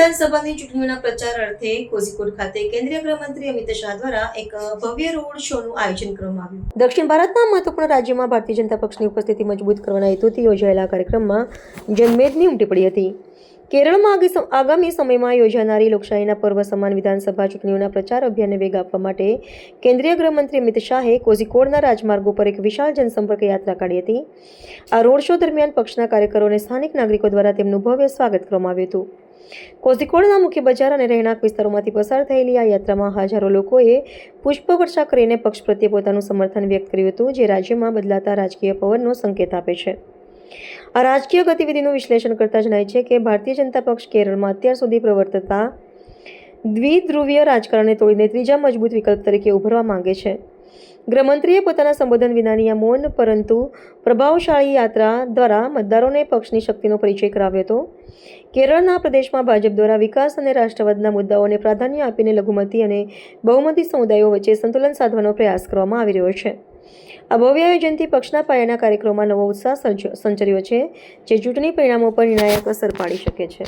વિધાનસભાની ચૂંટણીઓના પ્રચાર અર્થે કોઝીકોડ ખાતે કેન્દ્રીય ગૃહમંત્રી અમિત શાહ દ્વારા એક ભવ્ય રોડ શોનું આયોજન કરવામાં આવ્યું। દક્ષિણ ભારતના મહત્વપૂર્ણ રાજ્યોમાં ભારતીય જનતા પક્ષની ઉપસ્થિતિ મજબૂત કરવાના હેતુથી યોજાયેલા કાર્યક્રમમાં જનમેદની ઉમટી પડી હતી। કેરળમાં આગામી સમયમાં યોજાનારી લોકશાહીના પર્વ સમાન વિધાનસભા ચૂંટણીઓના પ્રચાર અભિયાનને વેગ આપવા માટે કેન્દ્રીય ગૃહમંત્રી અમિત શાહે કોઝીકોડના રાજમાર્ગો પર એક વિશાળ જનસંપર્ક યાત્રા કાઢી હતી। આ રોડ શો દરમિયાન પક્ષના કાર્યકરો અને સ્થાનિક નાગરિકો દ્વારા તેમનું ભવ્ય સ્વાગત કરવામાં આવ્યું હતું। કોઝીકોડના મુખ્ય બજાર અને રહેણાંક વિસ્તારોમાંથી પસાર થયેલી આ યાત્રામાં હજારો લોકોએ પુષ્પવર્ષા કરીને પક્ષ પ્રત્યે પોતાનું સમર્થન વ્યક્ત કર્યું હતું, જે રાજ્યમાં બદલાતા રાજકીય પવનનો સંકેત આપે છે। આ રાજકીય ગતિવિધિનું વિશ્લેષણ કરતા જણાય છે કે ભારતીય જનતા પક્ષ કેરળમાં અત્યાર સુધી પ્રવર્તતા દ્વિધ્રુવીય રાજકારણને તોડીને ત્રીજા મજબૂત વિકલ્પ તરીકે ઉભરવા માંગે છે। ગૃહમંત્રીએ પોતાના સંબોધન વિનાની આ મૌન પરંતુ પ્રભાવશાળી યાત્રા દ્વારા મતદારોને પક્ષની શક્તિનો પરિચય કરાવ્યો હતો। કેરળના પ્રદેશમાં ભાજપ દ્વારા વિકાસ અને રાષ્ટ્રવાદના મુદ્દાઓને પ્રાધાન્ય આપીને લઘુમતી અને બહુમતી સમુદાયો વચ્ચે સંતુલન સાધવાનો પ્રયાસ કરવામાં આવી રહ્યો છે। આ ભવ્ય આયોજનથી પક્ષના પાયાના કાર્યક્રમમાં નવો ઉત્સાહ સંચર્યો છે, જે ચૂંટણી પરિણામો પર નિર્ણાયક અસર પાડી શકે છે।